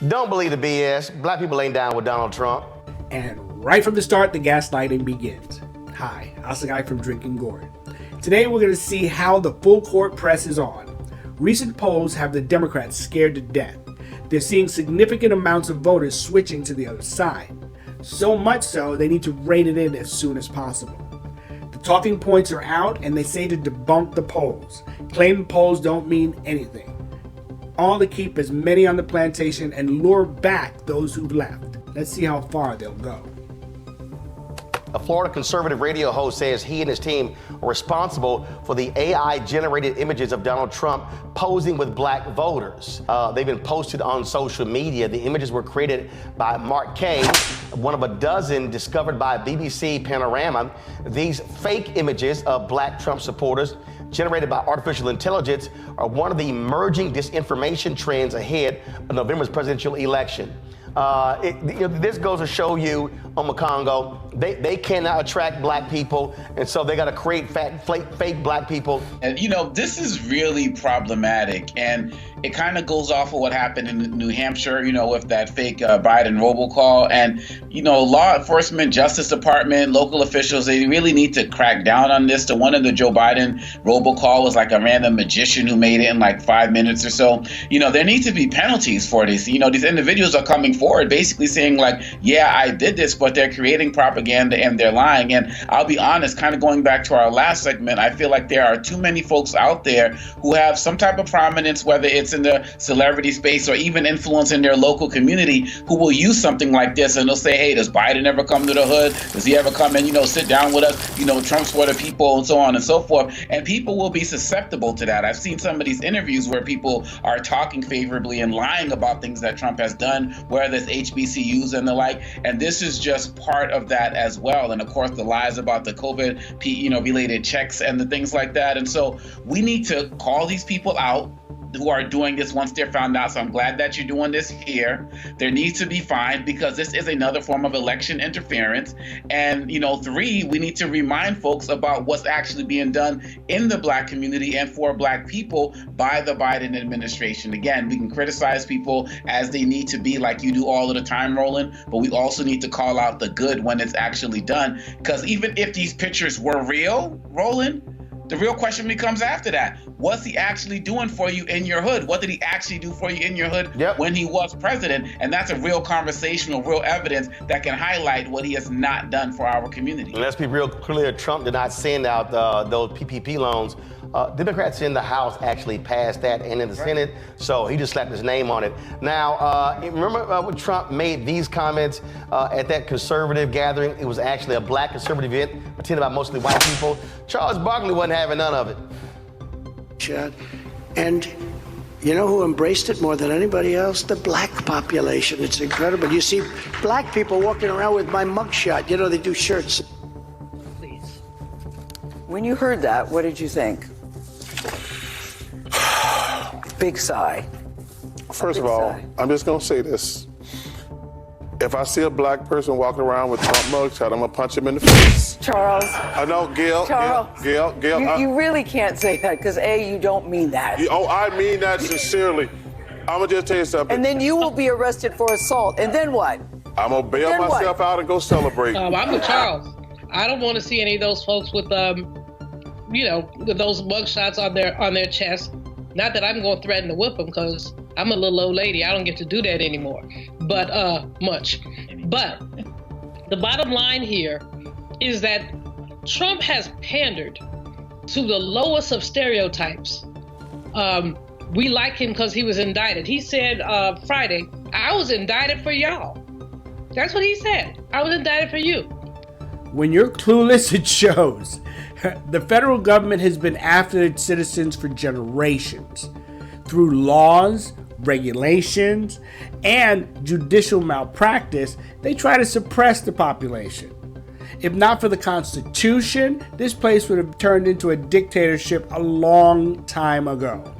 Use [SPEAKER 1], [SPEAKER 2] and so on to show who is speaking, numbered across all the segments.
[SPEAKER 1] Don't believe the BS. Black people ain't down with Donald Trump.
[SPEAKER 2] And right from the start, the gaslighting begins. Hi, Asagai from Drinking Gourd. Today we're going to see how the full court press is on. Recent polls have the Democrats scared to death. They're seeing significant amounts of voters switching to the other side. So much so, they need to rein it in as soon as possible. The talking points are out, and they say to debunk the polls, claim the polls don't mean anything. All to keep as many on the plantation and lure back those who've left. Let's see how far they'll go.
[SPEAKER 1] A Florida conservative radio host says he and his team are responsible for the AI-generated images of Donald Trump posing with black voters. They've been posted on social media. The images were created by Mark Kay, one of a dozen discovered by BBC Panorama. These fake images of black Trump supporters generated by artificial intelligence are one of the emerging disinformation trends ahead of November's presidential election. This goes to show you, Congo, they cannot attract black people, and so they got to create fake black people.
[SPEAKER 3] And this is really problematic, and it kind of goes off of what happened in New Hampshire, with that fake Biden robocall. And law enforcement, Justice Department, local officials, they really need to crack down on this. The one of the Joe Biden robocall was like a random magician who made it in like 5 minutes or so. There needs to be penalties for this. These individuals are coming forward basically saying like, yeah, I did this, but they're creating propaganda and they're lying. And I'll be honest, kind of going back to our last segment, I feel like there are too many folks out there who have some type of prominence, whether it's in the celebrity space or even influence in their local community, who will use something like this and they'll say, hey, does Biden ever come to the hood? Does he ever come and, sit down with us? Trump's for the people and so on and so forth. And people will be susceptible to that. I've seen some of these interviews where people are talking favorably and lying about things that Trump has done, whether it's HBCUs and the like. And this is just part of that as well. And of course, the lies about the COVID, related checks and the things like that. And so we need to call these people out who are doing this once they're found out. So I'm glad that you're doing this here. There needs to be fined because this is another form of election interference. And, 3, we need to remind folks about what's actually being done in the black community and for black people by the Biden administration. Again, we can criticize people as they need to be, like you do all of the time, Roland, but we also need to call out the good when it's actually done. Because even if these pictures were real, Roland, the real question becomes after that. What's he actually doing for you in your hood? What did he actually do for you in your hood when he was president? And that's a real conversational, real evidence that can highlight what he has not done for our community.
[SPEAKER 1] And let's be real clear, Trump did not send out those PPP loans. Democrats in the House actually passed that and in the Senate, so he just slapped his name on it. Now, remember when Trump made these comments at that conservative gathering? It was actually a black conservative event, attended by mostly white people. Charles Barkley wasn't having none of it.
[SPEAKER 4] And you know who embraced it more than anybody else? The black population. It's incredible. You see black people walking around with my mugshot. They do shirts.
[SPEAKER 5] Please. When you heard that, what did you think? Big sigh.
[SPEAKER 6] First of all, I'm just going to say this. If I see a black person walking around with Trump mugshot, I'm going to punch him in the face.
[SPEAKER 5] Charles.
[SPEAKER 6] I know, Gail.
[SPEAKER 5] Gail. You really can't say that because, A, you don't mean that.
[SPEAKER 6] I mean that sincerely. I'm going to just tell you something.
[SPEAKER 5] And then you will be arrested for assault. And then what?
[SPEAKER 6] I'm going to bail myself out and go celebrate.
[SPEAKER 7] I'm with Charles. I don't want to see any of those folks with, with those mugshots on their chest. Not that I'm going to threaten to whip them because I'm a little old lady. I don't get to do that anymore. But much. But the bottom line here is that Trump has pandered to the lowest of stereotypes. We like him because he was indicted. He said Friday, I was indicted for y'all. That's what he said. I was indicted for you.
[SPEAKER 2] When you're clueless, it shows. The federal government has been after its citizens for generations through laws, regulations, and judicial malpractice. They try to suppress the population. If not for the Constitution, this place would have turned into a dictatorship a long time ago.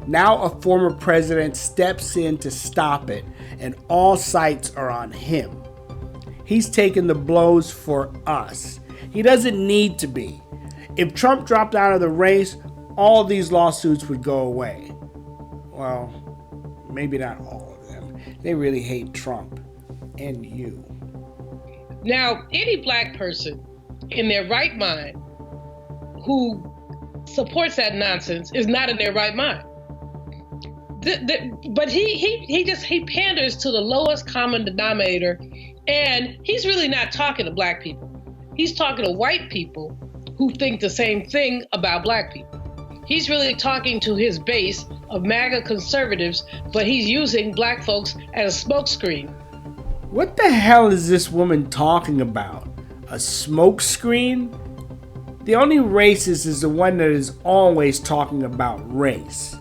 [SPEAKER 2] Now a former president steps in to stop it, and all sights are on him. He's taking the blows for us. He doesn't need to be. If Trump dropped out of the race, all these lawsuits would go away. Well, maybe not all of them. They really hate Trump and you.
[SPEAKER 7] Now, any black person in their right mind who supports that nonsense is not in their right mind. But he panders to the lowest common denominator, and he's really not talking to black people. He's talking to white people who think the same thing about black people. He's really talking to his base of MAGA conservatives, but he's using black folks as a smokescreen.
[SPEAKER 2] What the hell is this woman talking about? A smokescreen? The only racist is the one that is always talking about race.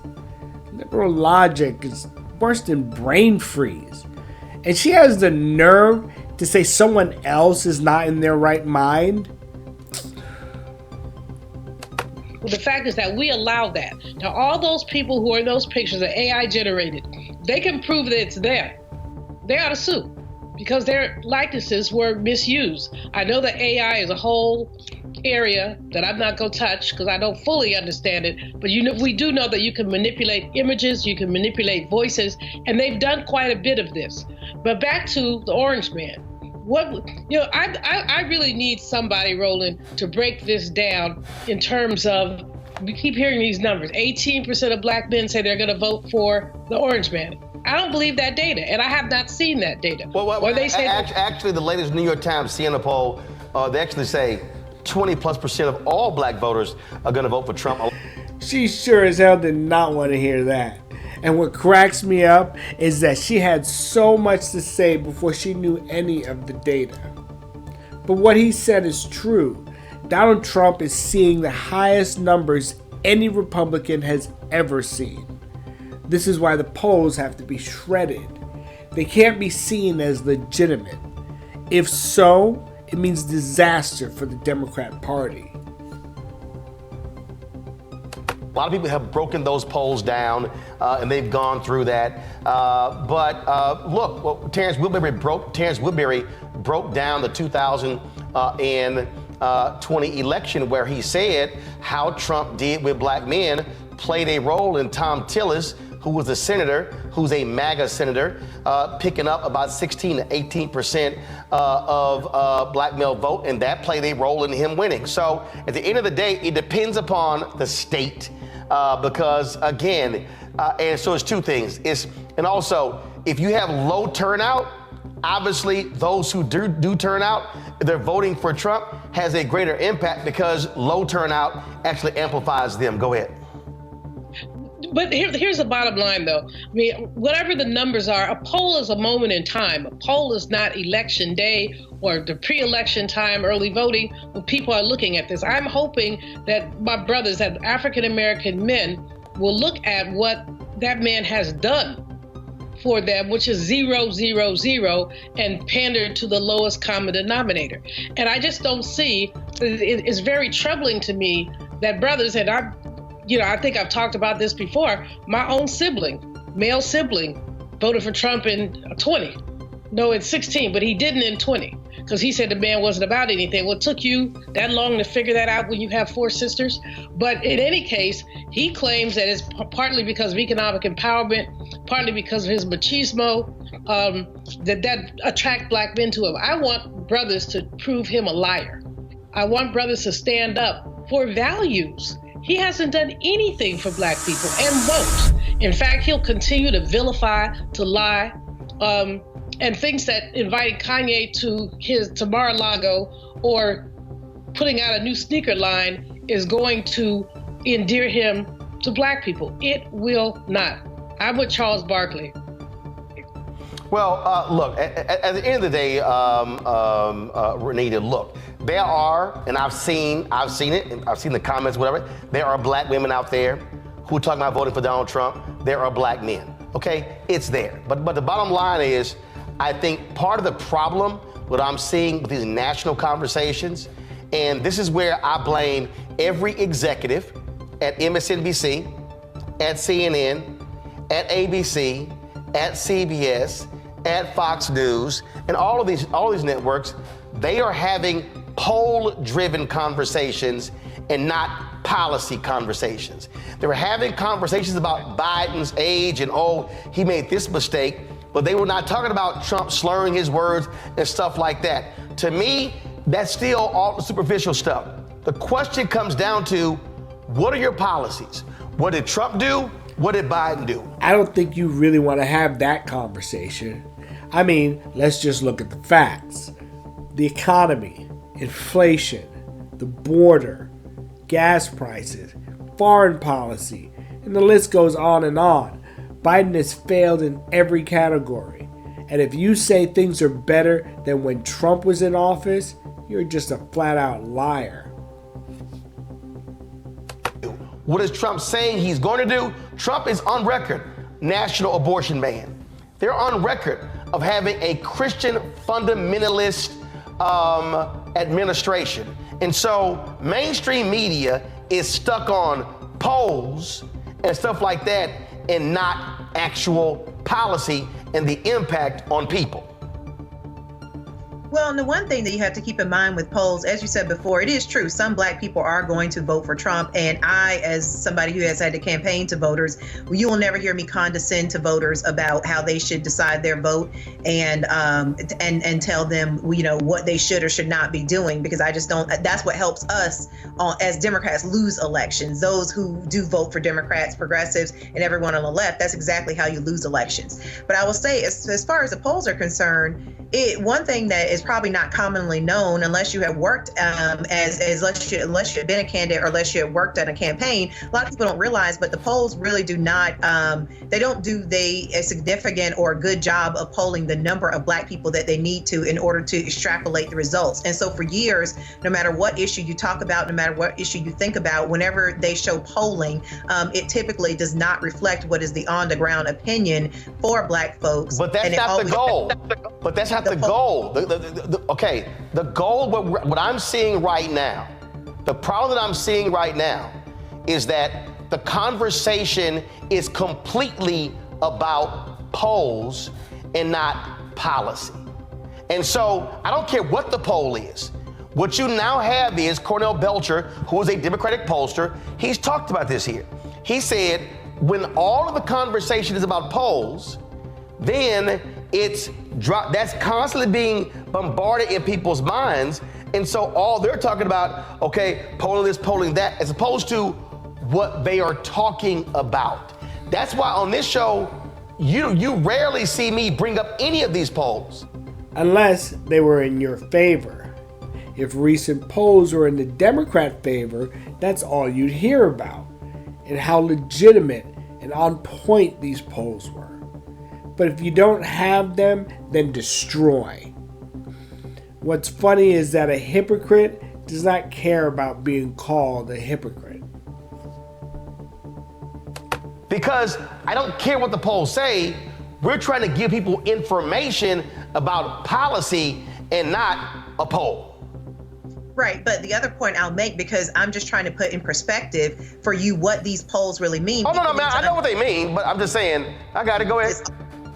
[SPEAKER 2] Liberal logic is worse than brain freeze. And she has the nerve to say someone else is not in their right mind?
[SPEAKER 7] Well, the fact is that we allow that. Now, all those people who are in those pictures are AI generated. They can prove that it's there. They ought to sue because their likenesses were misused. I know that AI is a whole area that I'm not going to touch because I don't fully understand it, but we do know that you can manipulate images, you can manipulate voices, and they've done quite a bit of this. But back to the Orange Man. I really need somebody, Roland, to break this down in terms of, we keep hearing these numbers. 18% of black men say they're going to vote for the Orange Man. I don't believe that data, and I have not seen that data.
[SPEAKER 1] Well, they say actually, the latest New York Times Siena poll, they actually say 20+% of all black voters are going to vote for Trump.
[SPEAKER 2] She sure as hell did not want to hear that. And what cracks me up is that she had so much to say before she knew any of the data. But what he said is true. Donald Trump is seeing the highest numbers any Republican has ever seen. This is why the polls have to be shredded. They can't be seen as legitimate. If so, it means disaster for the Democrat Party.
[SPEAKER 1] A lot of people have broken those polls down, and they've gone through that. Look, Terrence Woodbury broke down the 2020 election, where he said how Trump did with black men played a role in Tom Tillis, who was a senator, who's a MAGA senator, picking up about 16 to 18% of black male vote, and that played a role in him winning. So at the end of the day, it depends upon the state, because again, and so it's two things. And also, if you have low turnout, obviously those who do turn out, they're voting for Trump, has a greater impact because low turnout actually amplifies them. Go ahead.
[SPEAKER 7] But here's the bottom line, though. I mean, whatever the numbers are, a poll is a moment in time. A poll is not election day or the pre-election time, early voting, when people are looking at this. I'm hoping that my brothers, that African-American men, will look at what that man has done for them, which is 0, 0, 0, and pander to the lowest common denominator. And I just don't see, it's very troubling to me that brothers, and I think I've talked about this before. My own sibling, male sibling, voted for Trump in 20. No, in 16, but he didn't in 20 because he said the man wasn't about anything. Well, it took you that long to figure that out when you have 4 sisters. But in any case, he claims that it's partly because of economic empowerment, partly because of his machismo, that attract black men to him. I want brothers to prove him a liar. I want brothers to stand up for values. He hasn't done anything for black people and won't. In fact, he'll continue to vilify, to lie, and thinks that inviting Kanye to Mar-a-Lago or putting out a new sneaker line is going to endear him to black people. It will not. I'm with Charles Barkley.
[SPEAKER 1] Well, look, at the end of the day, Renita, look, there are, and I've seen it, and I've seen the comments, whatever, there are black women out there who are talking about voting for Donald Trump. There are black men, okay? It's there. But the bottom line is, I think part of the problem, what I'm seeing with these national conversations, and this is where I blame every executive at MSNBC, at CNN, at ABC, at CBS, at Fox News, and all of these networks, they are having poll-driven conversations and not policy conversations. They were having conversations about Biden's age and, oh, he made this mistake. but they were not talking about Trump slurring his words and stuff like that. To me, that's still all superficial stuff. The question comes down to, what are your policies? What did Trump do? What did Biden do?
[SPEAKER 2] I don't think you really want to have that conversation. I mean, let's just look at the facts. The economy, inflation, the border, gas prices, foreign policy, and the list goes on and on. Biden has failed in every category. And if you say things are better than when Trump was in office, you're just a flat-out liar.
[SPEAKER 1] What is Trump saying he's going to do? Trump is on record, national abortion ban. They're on record of having a Christian fundamentalist administration. And so mainstream media is stuck on polls and stuff like that and not actual policy and the impact on people.
[SPEAKER 8] Well, and the one thing that you have to keep in mind with polls, as you said before, it is true. Some Black people are going to vote for Trump. And I, as somebody who has had to campaign to voters, you will never hear me condescend to voters about how they should decide their vote and tell them, you know, what they should or should not be doing, because I just don't. That's what helps us as Democrats lose elections. Those who do vote for Democrats, progressives, and everyone on the left, that's exactly how you lose elections. But I will say, as far as the polls are concerned, one thing that is probably not commonly known, unless you have worked unless you have been a candidate or unless you have worked at a campaign, a lot of people don't realize, but the polls really do not, they don't do a significant or a good job of polling the number of Black people that they need to in order to extrapolate the results. And so for years, no matter what issue you talk about, no matter what issue you think about, whenever they show polling, it typically does not reflect what is the on-the-ground opinion for Black folks.
[SPEAKER 1] But that's not the goal. But that's not the goal. The goal, what I'm seeing right now, the problem that I'm seeing right now is that the conversation is completely about polls and not policy. And so I don't care what the poll is. What you now have is Cornell Belcher, who is a Democratic pollster. He's talked about this here. He said, when all of the conversation is about polls, then that's constantly being bombarded in people's minds. And so all they're talking about, okay, polling this, polling that, as opposed to what they are talking about. That's why on this show, you rarely see me bring up any of these polls.
[SPEAKER 2] Unless they were in your favor. If recent polls were in the Democrat favor, that's all you'd hear about, and how legitimate and on point these polls were. But if you don't have them, then destroy. What's funny is that a hypocrite does not care about being called a hypocrite.
[SPEAKER 1] Because I don't care what the polls say, we're trying to give people information about policy and not a poll.
[SPEAKER 8] Right, but the other point I'll make, because I'm just trying to put in perspective for you what these polls really mean.
[SPEAKER 1] Oh, no, man, I know what they mean, but I'm just saying, I got to go ahead.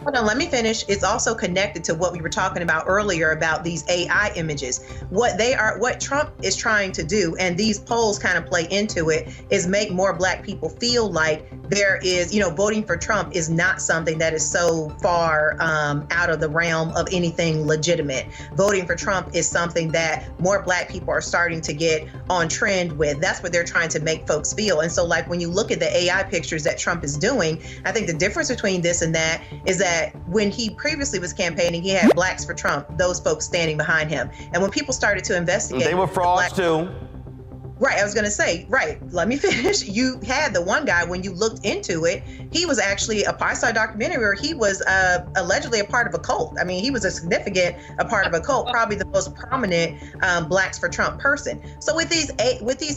[SPEAKER 8] Hold on, let me finish. It's also connected to what we were talking about earlier about these AI images. What Trump is trying to do, and these polls kind of play into it, is make more Black people feel like there is, voting for Trump is not something that is so far out of the realm of anything legitimate. Voting for Trump is something that more Black people are starting to get on trend with. That's what they're trying to make folks feel. And so, like, when you look at the AI pictures that Trump is doing, I think the difference between this and that is that when he previously was campaigning, he had Blacks for Trump, those folks standing behind him. And when people started to investigate,
[SPEAKER 1] they were frauds too.
[SPEAKER 8] Right, I was going to say, right, let me finish. You had the one guy, when you looked into it, he was actually I saw a documentary where he was allegedly a part of a cult. I mean, he was a part of a cult, probably the most prominent Blacks for Trump person. So with these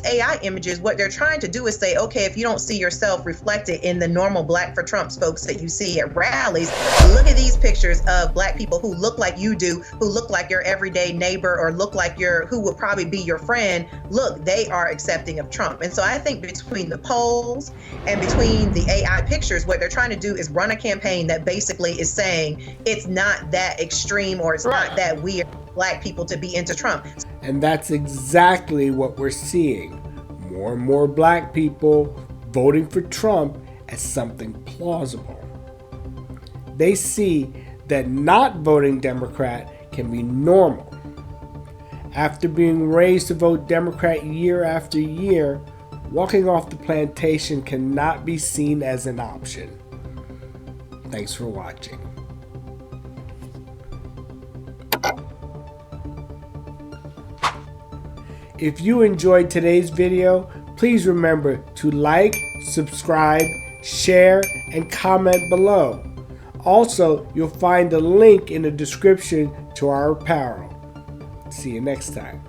[SPEAKER 8] AI images, what they're trying to do is say, okay, if you don't see yourself reflected in the normal Black for Trump folks that you see at rallies, look at these pictures of Black people who look like you do, who look like your everyday neighbor, or look like who would probably be your friend. Look, they are accepting of Trump. And so I think between the polls and between the AI pictures, what they're trying to do is run a campaign that basically is saying it's not that extreme, or it's not that weird for Black people to be into Trump.
[SPEAKER 2] And that's exactly what we're seeing. More and more Black people voting for Trump as something plausible. They see that not voting Democrat can be normal. After being raised to vote Democrat year after year, walking off the plantation cannot be seen as an option. Thanks for watching. If you enjoyed today's video, please remember to like, subscribe, share, and comment below. Also, you'll find a link in the description to our apparel. See you next time.